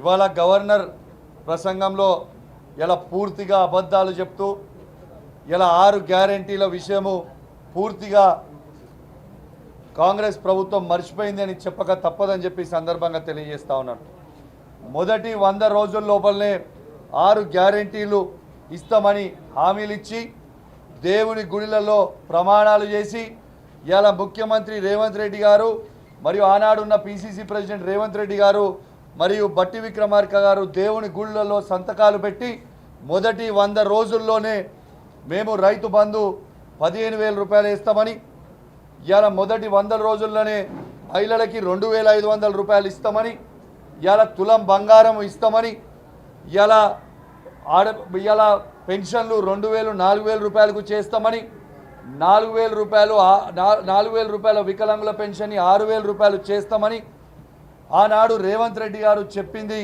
ఇవాళ గవర్నర్ ప్రసంగంలో ఇలా పూర్తిగా అబద్ధాలు చెప్తూ ఇలా 6 గ్యారెంటీల విషయము పూర్తిగా కాంగ్రెస్ ప్రభుత్వం మర్చిపోయింది అని చెప్పక తప్పదని చెప్పి సందర్భంగా తెలియజేస్తా ఉన్నాను. మొదటి 100 రోజుల లోపలనే 6 గ్యారెంటీలు ఇస్తామని హామీలు ఇచ్చి దేవుని గుడిలలో ప్రమాణాలు చేసి ఇలా ముఖ్యమంత్రి రేవంత్ రెడ్డి గారు మరియు ఆనాడున్న పిసిసి ప్రెసిడెంట్ రేవంత్ రెడ్డి గారు మరియు బట్టి విక్రమార్క గారు దేవుని గుళ్ళల్లో సంతకాలు పెట్టి మొదటి 100 రోజుల్లోనే మేము రైతు బంధు 15,000 రూపాయలు ఇస్తామని, ఇవాళ మొదటి 100 రోజుల్లోనే మహిళలకి 2,500 రూపాయలు ఇస్తామని, ఇవాళ తులం బంగారం ఇస్తామని, ఇవాళ పెన్షన్లు 2,000 4,000 రూపాయలకు చేస్తామని, 4,000 రూపాయల వికలాంగుల పెన్షన్ని 6,000 రూపాయలు చేస్తామని ఆనాడు రేవంత్ రెడ్డి గారు చెప్పింది.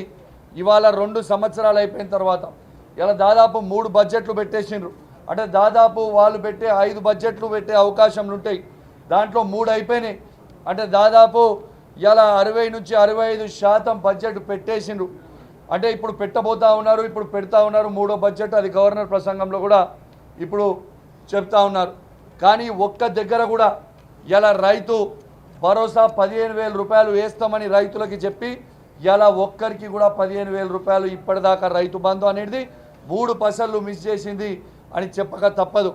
ఇవాళ 2 సంవత్సరాలు అయిపోయిన తర్వాత ఇలా దాదాపు 3 బడ్జెట్లు పెట్టేసిండ్రు. అంటే దాదాపు వాళ్ళు పెట్టే 5 బడ్జెట్లు పెట్టే అవకాశాలు ఉంటాయి. దాంట్లో 3 అయిపోయినాయి. అంటే దాదాపు ఇలా 60 నుంచి 65% బడ్జెట్ పెట్టేసిండ్రు. అంటే ఇప్పుడు పెట్టబోతా ఉన్నారు, ఇప్పుడు పెడతా ఉన్నారు 3వ బడ్జెట్. అది గవర్నర్ ప్రసంగంలో కూడా ఇప్పుడు చెప్తా ఉన్నారు. కానీ ఒక్క దగ్గర కూడా ఇలా రైతు భరోసా 15,000 రూపాయలు వేస్తామని రైతులకి చెప్పి ఇలా ఒక్కరికి కూడా 15,000 రూపాయలు ఇప్పటిదాకా రైతు బంధు అనేది 3 పైసలు మిస్ చేసింది అని చెప్పక తప్పదు.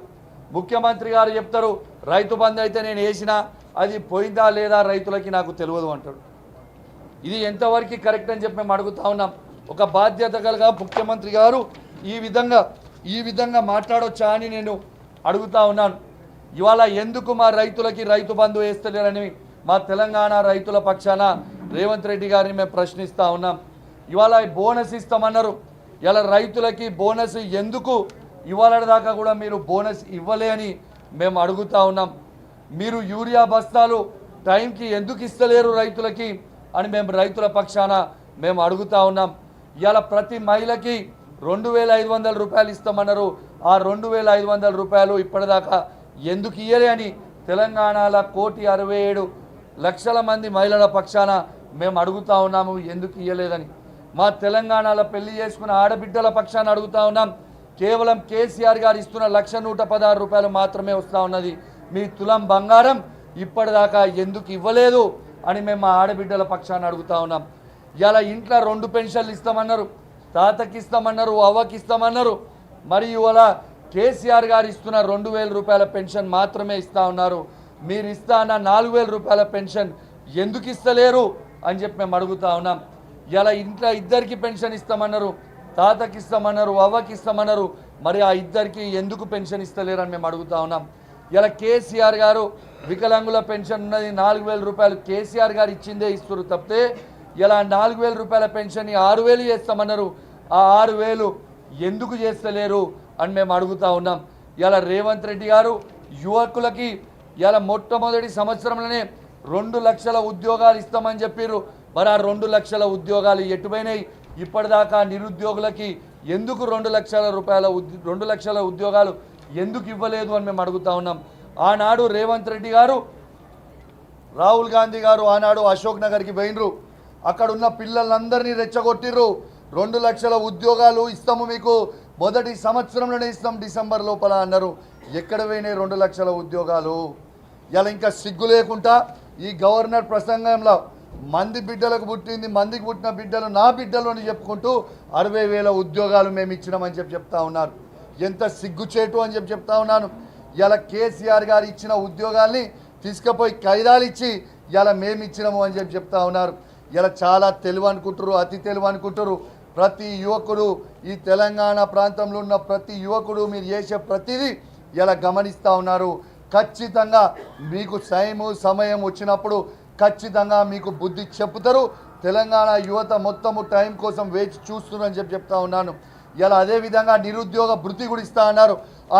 ముఖ్యమంత్రి గారు చెప్తారు రైతు బంధు అయితే నేను వేసినా అది పోయిందా లేదా రైతులకి నాకు తెలియదు అంటాడు. ఇది ఎంతవరకు కరెక్ట్ అని చెప్పి మేము అడుగుతా ఉన్నాం. ఒక బాధ్యత కలిగా ముఖ్యమంత్రి గారు ఈ విధంగా మాట్లాడొచ్చా అని నేను అడుగుతా ఉన్నాను. ఇవాళ ఎందుకు మా రైతులకి రైతు బంధు వేస్తలేరని మా తెలంగాణ రైతుల పక్షాన రేవంత్ రెడ్డి గారిని మేము ప్రశ్నిస్తూ ఉన్నాం. ఇవాళ బోనస్ ఇస్తామన్నారు. ఇలా రైతులకి బోనస్ ఎందుకు ఇవాళ దాకా కూడా మీరు బోనస్ ఇవ్వలే అని మేము అడుగుతా ఉన్నాం. మీరు యూరియా బస్తాలు టైంకి ఎందుకు ఇస్తలేరు రైతులకి అని మేము రైతుల పక్షాన మేము అడుగుతా ఉన్నాం. ఇవాళ ప్రతి మహిళకి 2,500 రూపాయలు ఇస్తామన్నారు. ఆ 2,500 రూపాయలు ఇప్పటిదాకా ఎందుకు ఇయ్యలే అని తెలంగాణలో 1,67,00,000 మంది మహిళల పక్షాన మేము అడుగుతా ఉన్నాము ఎందుకు ఇయ్యలేదని. మా తెలంగాణలో పెళ్లి చేసుకున్న ఆడబిడ్డల పక్షాన అడుగుతా ఉన్నాం. కేవలం కేసీఆర్ గారు ఇస్తున్న 1,116 రూపాయలు మాత్రమే వస్తూ ఉన్నది. మీ తులం బంగారం ఇప్పటిదాకా ఎందుకు ఇవ్వలేదు అని మేము మా ఆడబిడ్డల పక్షాన అడుగుతా ఉన్నాం. ఇలా ఇంట్లో 2 పెన్షన్లు ఇస్తామన్నారు, తాతకి ఇస్తామన్నారు, అవ్వకి ఇస్తామన్నారు. మరియు అలా కేసీఆర్ గారు ఇస్తున్న 2,000 రూపాయల పెన్షన్ మాత్రమే ఇస్తూ ఉన్నారు. మీరు ఇస్తా అన్న 4,000 రూపాయల పెన్షన్ ఎందుకు ఇస్తలేరు అని చెప్పి మేము అడుగుతా ఉన్నాం. ఇలా ఇంట్లో 2కి పెన్షన్ ఇస్తామన్నారు, తాతకి ఇస్తామన్నారు, అవ్వకి ఇస్తామన్నారు. మరి ఆ 2కి ఎందుకు పెన్షన్ ఇస్తలేరు అని మేము అడుగుతా ఉన్నాం. ఇలా కేసీఆర్ గారు వికలాంగుల పెన్షన్ ఉన్నది 4,000 రూపాయలు కేసీఆర్ గారు ఇచ్చిందే ఇస్తారు తప్పితే ఇలా 4,000 రూపాయల పెన్షన్ని 6,000 చేస్తామన్నారు. ఆ 6,000 ఎందుకు చేస్తలేరు అని మేము అడుగుతా ఉన్నాం. ఇలా రేవంత్ రెడ్డి గారు యువకులకి ఇలా మొట్టమొదటి సంవత్సరంలోనే 2 లక్షల ఉద్యోగాలు ఇస్తామని చెప్పారు. మరి ఆ 2 లక్షల ఉద్యోగాలు ఎటుపోయినాయి? ఇప్పటిదాకా నిరుద్యోగులకి ఎందుకు 2 లక్షల ఉద్యోగాలు ఎందుకు ఇవ్వలేదు అని మేము అడుగుతా ఉన్నాం. ఆనాడు రేవంత్ రెడ్డి గారు రాహుల్ గాంధీ గారు ఆనాడు అశోక్ నగర్కి పోయినరు. అక్కడ ఉన్న పిల్లలందరినీ రెచ్చగొట్టిర్రు. 2 లక్షల ఉద్యోగాలు ఇస్తాము మీకు మొదటి సంవత్సరంలోనే ఇస్తాం డిసెంబర్ లోపల అన్నారు. ఎక్కడ పోయినాయి 2 లక్షల ఉద్యోగాలు? ఇలా ఇంకా సిగ్గు లేకుండా ఈ గవర్నర్ ప్రసంగంలో మందికి పుట్టిన బిడ్డలు నా బిడ్డలు అని చెప్పుకుంటూ 60,000 ఉద్యోగాలు మేము ఇచ్చినామని చెప్తా ఉన్నారు. ఎంత సిగ్గుచేటు అని చెప్తా ఉన్నాను. ఇలా కేసీఆర్ గారు ఇచ్చిన ఉద్యోగాల్ని తీసుకుపోయి ఖైదాలు ఇచ్చి ఇలా మేము ఇచ్చినాము అని చెప్తా ఉన్నారు. ఇలా చాలా తెలివి అనుకుంటారు, అతి తెలివి అనుకుంటారు. ప్రతి యువకుడు ఈ తెలంగాణ ప్రాంతంలో ఉన్న ప్రతి యువకుడు మీరు చేసే ప్రతిదీ ఇలా గమనిస్తూ ఉన్నారు. ఖచ్చితంగా మీకు సమయం వచ్చినప్పుడు ఖచ్చితంగా మీకు బుద్ధి చెప్తారు. తెలంగాణ యువత మొత్తము టైం కోసం వేచి చూస్తున్నారని చెప్తా ఉన్నాను. ఇలా అదేవిధంగా నిరుద్యోగ భృతి కూడా ఇస్తా అన్నారు. ఆ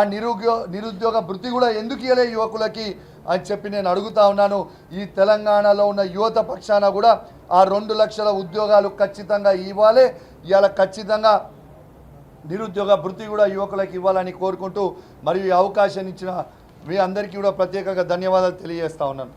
నిరుద్యోగ భృతి కూడా ఎందుకు ఇవ్వలే యువకులకి అని చెప్పి నేను అడుగుతా ఉన్నాను. ఈ తెలంగాణలో ఉన్న యువత పక్షాన కూడా ఆ 2 లక్షల ఉద్యోగాలు ఖచ్చితంగా ఇవ్వాలి. ఇలా ఖచ్చితంగా నిరుద్యోగ భృతి కూడా యువకులకు ఇవ్వాలని కోరుకుంటూ మరియు ఈ అవకాశాన్ని ఇచ్చిన మీ అందరికీ కూడా ప్రత్యేకంగా ధన్యవాదాలు తెలియజేస్తా ఉన్నాను.